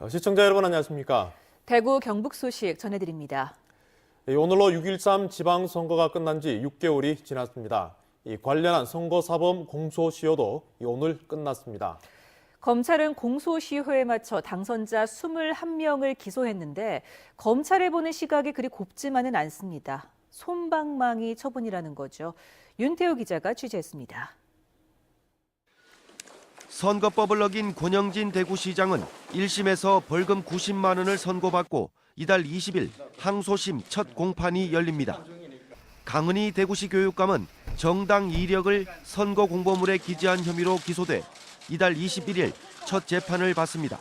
시청자 여러분 안녕하십니까? 대구 경북 소식 전해드립니다. 오늘로 6.13 지방선거가 끝난 지 6개월이 지났습니다. 관련한 선거사범 공소시효도 오늘 끝났습니다. 검찰은 공소시효에 맞춰 당선자 21명을 기소했는데 검찰에 보는 시각이 그리 곱지만은 않습니다. 솜방망이 처분이라는 거죠. 윤태호 기자가 취재했습니다. 선거법을 어긴 권영진 대구시장은 1심에서 벌금 90만 원을 선고받고 이달 20일 항소심 첫 공판이 열립니다. 강은희 대구시 교육감은 정당 이력을 선거 공보물에 기재한 혐의로 기소돼 이달 21일 첫 재판을 받습니다.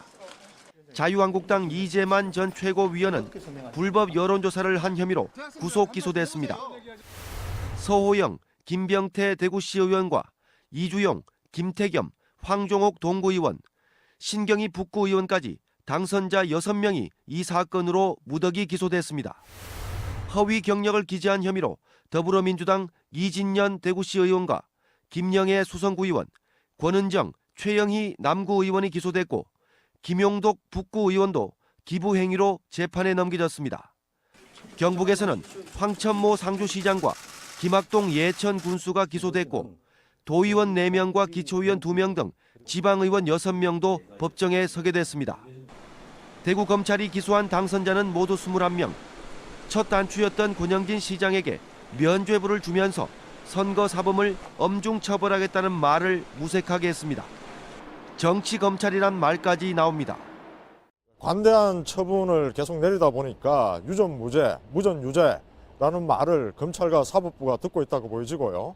자유한국당 이재만 전 최고위원은 불법 여론조사를 한 혐의로 구속 기소됐습니다. 서호영, 김병태 대구시 의원과 이주용, 김태겸, 황종옥 동구의원, 신경희 북구의원까지 당선자 6명이 이 사건으로 무더기 기소됐습니다. 허위 경력을 기재한 혐의로 더불어민주당 이진년 대구시 의원과 김영애 수성구의원, 권은정, 최영희 남구의원이 기소됐고 김용독 북구의원도 기부행위로 재판에 넘겨졌습니다. 경북에서는 황천모 상주시장과 김학동 예천 군수가 기소됐고 도의원 4명과 기초의원 2명 등 지방의원 6명도 법정에 서게 됐습니다. 대구검찰이 기소한 당선자는 모두 21명. 첫 단추였던 권영진 시장에게 면죄부를 주면서 선거사범을 엄중 처벌하겠다는 말을 무색하게 했습니다. 정치검찰이란 말까지 나옵니다. 관대한 처분을 계속 내리다 보니까 유전무죄, 무전유죄라는 말을 검찰과 사법부가 듣고 있다고 보여지고요.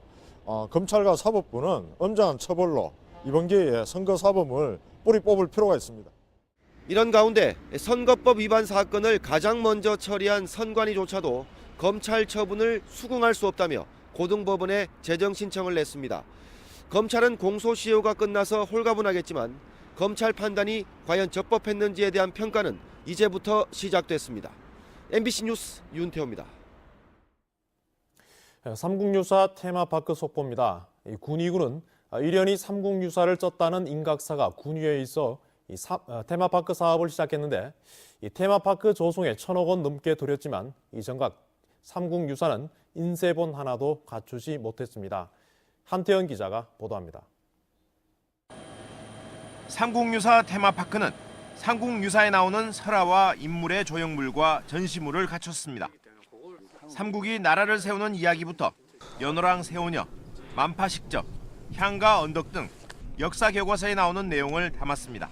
검찰과 사법부는 엄정한 처벌로 이번 기회에 선거사범을 뿌리 뽑을 필요가 있습니다. 이런 가운데 선거법 위반 사건을 가장 먼저 처리한 선관위조차도 검찰 처분을 수긍할 수 없다며 고등법원에 재정 신청을 냈습니다. 검찰은 공소시효가 끝나서 홀가분하겠지만 검찰 판단이 과연 적법했는지에 대한 평가는 이제부터 시작됐습니다. MBC 뉴스 윤태호입니다. 삼국유사 테마파크 속보입니다. 군위군은 이련이 삼국유사를 쪘다는 인각사가 군위에 있어 테마파크 사업을 시작했는데 이 테마파크 조성에 1,000억 원 넘게 들였지만 이 정각 삼국유사는 인쇄본 하나도 갖추지 못했습니다. 한태현 기자가 보도합니다. 삼국유사 테마파크는 삼국유사에 나오는 설화와 인물의 조형물과 전시물을 갖췄습니다. 삼국이 나라를 세우는 이야기부터 연호랑 세오녀, 만파식적, 향가 언덕 등 역사 교과서에 나오는 내용을 담았습니다.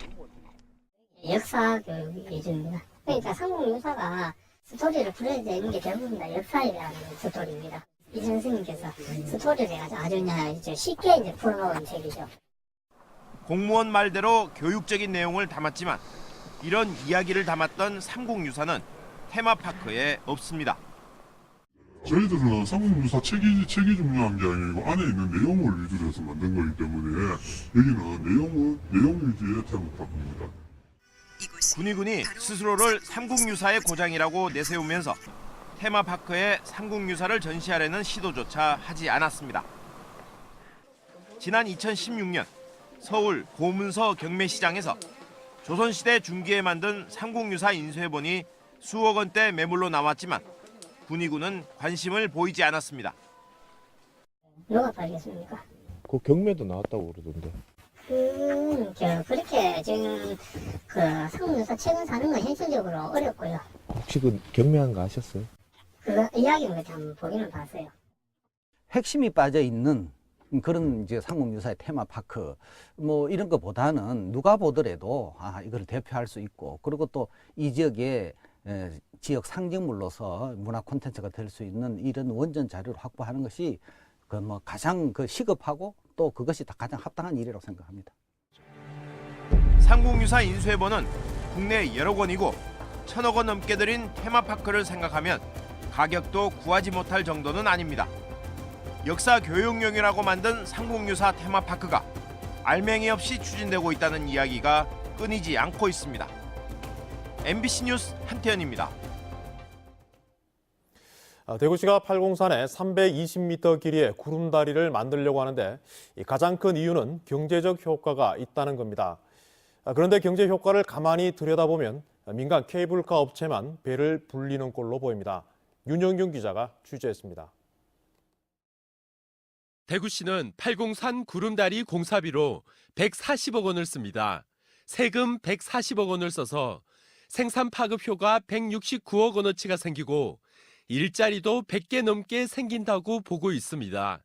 역사 교육 위주입니다. 그러니까 삼국유사가 스토리를 풀어야 되는 게 대부분 다 역사에 대한 스토리입니다. 이 선생님께서 스토리를 해가지고 아주 쉽게 풀어놓은 책이죠. 공무원 말대로 교육적인 내용을 담았지만 이런 이야기를 담았던 삼국유사는 테마파크에 없습니다. 저희들은 삼국유사 책이 중요한 게 아니고 안에 있는 내용을 위주로 해서 만든 거기 때문에 여기는 내용 위주의 테마파크입니다. 군위군이 스스로를 삼국유사의 고장이라고 내세우면서 테마파크에 삼국유사를 전시하려는 시도조차 하지 않았습니다. 지난 2016년 서울 고문서 경매시장에서 조선시대 중기에 만든 삼국유사 인쇄본이 수억 원대 매물로 나왔지만 군위군은 관심을 보이지 않았습니다. 누가 팔겠습니까? 그 경매도 나왔다고 그러던데. 그렇게 지금 삼국유사 책은 사는 건 현실적으로 어렵고요. 혹시 그 경매한 거 아셨어요? 그 이야기는 참 보기는 봤어요. 핵심이 빠져 있는 그런 이제 삼국유사의 테마파크 뭐 이런 것보다는 누가 보더라도 이걸 대표할 수 있고 그리고 또 이 지역의 지역 상징물로서 문화 콘텐츠가 될 수 있는 이런 원전 자료를 확보하는 것이 그 뭐 가장 시급하고 또 그것이 가장 합당한 일이라고 생각합니다. 삼국유사 인쇄본은 국내 여러 권이고 1,000억 원 넘게 들인 테마파크를 생각하면 가격도 구하지 못할 정도는 아닙니다. 역사 교육용이라고 만든 삼국유사 테마파크가 알맹이 없이 추진되고 있다는 이야기가 끊이지 않고 있습니다. MBC 뉴스 한태현입니다. 대구시가 팔공산에 320m 길이의 구름다리를 만들려고 하는데 가장 큰 이유는 경제적 효과가 있다는 겁니다. 그런데 경제 효과를 가만히 들여다보면 민간 케이블카 업체만 배를 불리는 꼴로 보입니다. 윤영균 기자가 취재했습니다. 대구시는 팔공산 구름다리 공사비로 140억 원을 씁니다. 세금 140억 원을 써서 생산 파급 효과 169억 원어치가 생기고 일자리도 100개 넘게 생긴다고 보고 있습니다.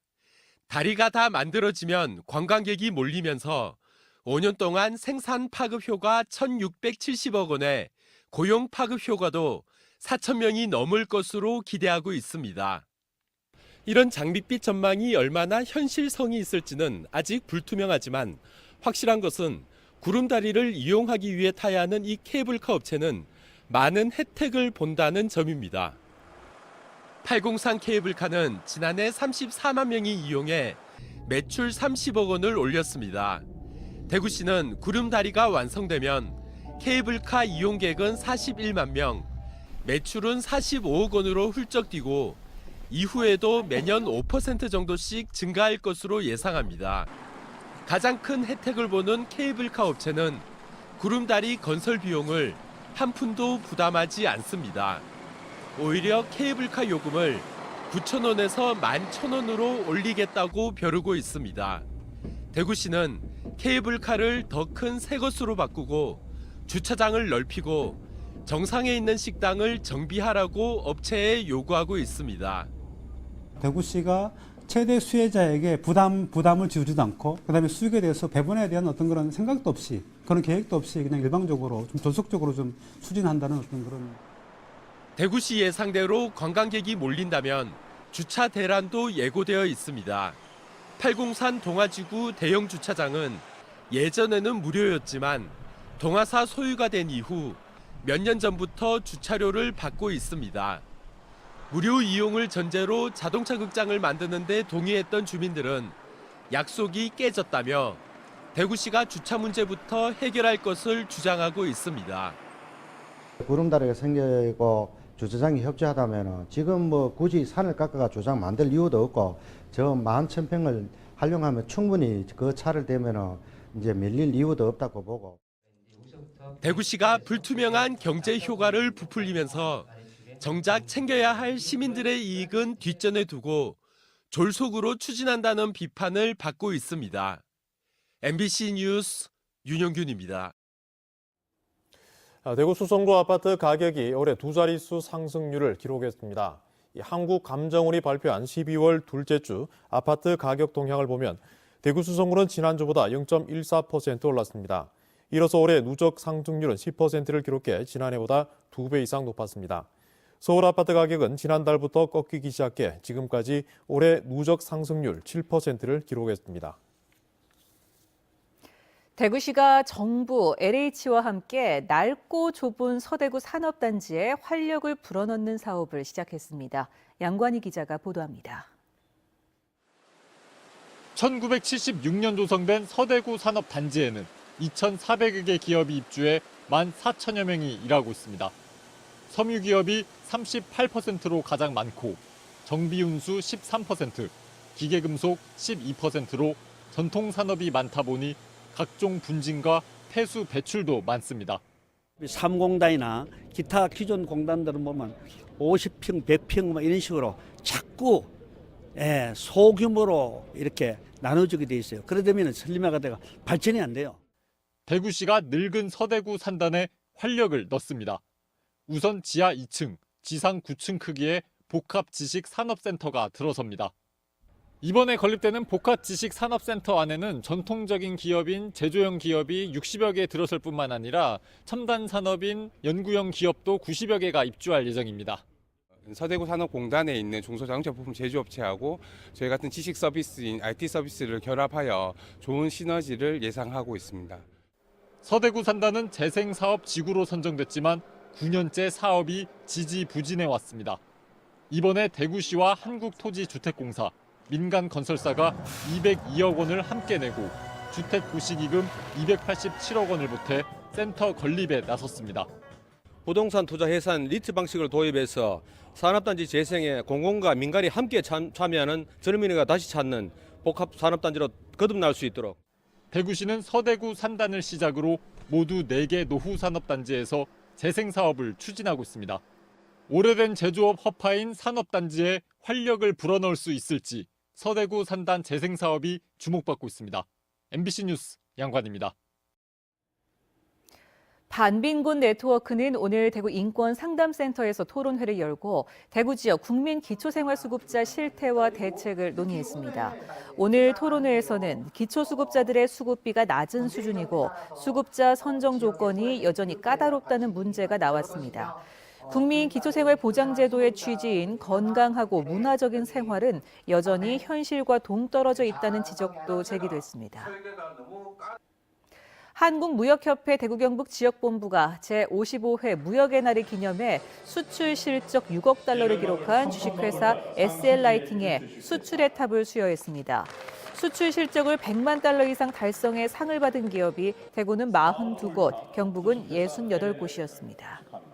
다리가 다 만들어지면 관광객이 몰리면서 5년 동안 생산 파급 효과 1,670억 원에 고용 파급 효과도 4,000명이 넘을 것으로 기대하고 있습니다. 이런 장밋빛 전망이 얼마나 현실성이 있을지는 아직 불투명하지만 확실한 것은 구름다리를 이용하기 위해 타야 하는 이 케이블카 업체는 많은 혜택을 본다는 점입니다. 팔공산 케이블카는 지난해 34만 명이 이용해 매출 30억 원을 올렸습니다. 대구시는 구름다리가 완성되면 케이블카 이용객은 41만 명, 매출은 45억 원으로 훌쩍 뛰고 이후에도 매년 5% 정도씩 증가할 것으로 예상합니다. 가장 큰 혜택을 보는 케이블카 업체는 구름다리 건설 비용을 한 푼도 부담하지 않습니다. 오히려 케이블카 요금을 9,000원에서 11,000원으로 올리겠다고 벼르고 있습니다. 대구시는 케이블카를 더 큰 새 것으로 바꾸고 주차장을 넓히고 정상에 있는 식당을 정비하라고 업체에 요구하고 있습니다. 대구시가 최대 수혜자에게 부담을 지우지도 않고 그다음에 수익에 대해서 배분에 대한 어떤 그런 생각도 없이 그런 계획도 없이 그냥 일방적으로 좀 전속적으로 좀 추진한다는 어떤 그런. 대구시 예상대로 관광객이 몰린다면 주차 대란도 예고되어 있습니다. 팔공산 동아지구 대형 주차장은 예전에는 무료였지만 동아사 소유가 된 이후 몇 년 전부터 주차료를 받고 있습니다. 무료 이용을 전제로 자동차 극장을 만드는 데 동의했던 주민들은 약속이 깨졌다며 대구시가 주차 문제부터 해결할 것을 주장하고 있습니다. 구름다리가 생기고 주차장이 협조하다면 지금 뭐 굳이 산을 깎아가 주차장 만들 이유도 없고 저 11,000평을 활용하면 충분히 그 차를 대면 이제 밀릴 이유도 없다고 보고. 대구시가 불투명한 경제 효과를 부풀리면서 정작 챙겨야 할 시민들의 이익은 뒷전에 두고 졸속으로 추진한다는 비판을 받고 있습니다. MBC 뉴스 윤영균입니다. 대구 수성구 아파트 가격이 올해 두 자릿수 상승률을 기록했습니다. 한국감정원이 발표한 12월 둘째 주 아파트 가격 동향을 보면 대구 수성구는 지난주보다 0.14% 올랐습니다. 이로써 올해 누적 상승률은 10%를 기록해 지난해보다 2배 이상 높았습니다. 서울 아파트 가격은 지난달부터 꺾이기 시작해 지금까지 올해 누적 상승률 7%를 기록했습니다. 대구시가 정부, LH와 함께 넓고 좁은 서대구 산업단지에 활력을 불어넣는 사업을 시작했습니다. 양관희 기자가 보도합니다. 1976년 조성된 서대구 산업단지에는 2,400여 개 기업이 입주해 14,000여 명이 일하고 있습니다. 섬유 기업이 38%로 가장 많고 정비운수 13%, 기계금속 12%로 전통산업이 많다 보니 각종 분진과 폐수 배출도 많습니다. 삼공단이나 기타 기존 공단들은 보면 50평, 100평 이런 식으로 자꾸 소규모로 이렇게 나눠주게 돼 있어요. 그러다 보면 슬림화가 발전이 안 돼요. 대구시가 늙은 서대구 산단에 활력을 넣습니다. 우선 지하 2층, 지상 9층 크기의 복합지식산업센터가 들어섭니다. 이번에 건립되는 복합지식산업센터 안에는 전통적인 기업인 제조형 기업이 60여 개 들어설 뿐만 아니라 첨단 산업인 연구형 기업도 90여 개가 입주할 예정입니다. 서대구 산업공단에 있는 중소자동차 부품 제조업체하고 저희 같은 지식 서비스인 IT 서비스를 결합하여 좋은 시너지를 예상하고 있습니다. 서대구 산단은 재생사업 지구로 선정됐지만 9년째 사업이 지지부진해 왔습니다. 이번에 대구시와 한국토지주택공사, 민간 건설사가 202억 원을 함께 내고 주택 구시기금 287억 원을 보태 센터 건립에 나섰습니다. 부동산 투자 해산 리트 방식을 도입해서 산업단지 재생에 공공과 민간이 함께 참여하는 젊은이가 다시 찾는 복합 산업단지로 거듭날 수 있도록. 대구시는 서대구 산단을 시작으로 모두 4개 노후 산업단지에서 재생 사업을 추진하고 있습니다. 오래된 제조업 허파인 산업단지에 활력을 불어넣을 수 있을지 서대구 산단 재생 사업이 주목받고 있습니다. MBC 뉴스 양관입니다. 반빈곤 네트워크는 오늘 대구 인권상담센터에서 토론회를 열고 대구 지역 국민 기초생활수급자 실태와 대책을 논의했습니다. 오늘 토론회에서는 기초수급자들의 수급비가 낮은 수준이고 수급자 선정 조건이 여전히 까다롭다는 문제가 나왔습니다. 국민 기초생활보장제도의 취지인 건강하고 문화적인 생활은 여전히 현실과 동떨어져 있다는 지적도 제기됐습니다. 한국무역협회 대구 경북 지역본부가 제55회 무역의 날을 기념해 수출 실적 6억 달러를 기록한 주식회사 SL라이팅에 수출의 탑을 수여했습니다. 수출 실적을 100만 달러 이상 달성해 상을 받은 기업이 대구는 42곳, 경북은 68곳이었습니다.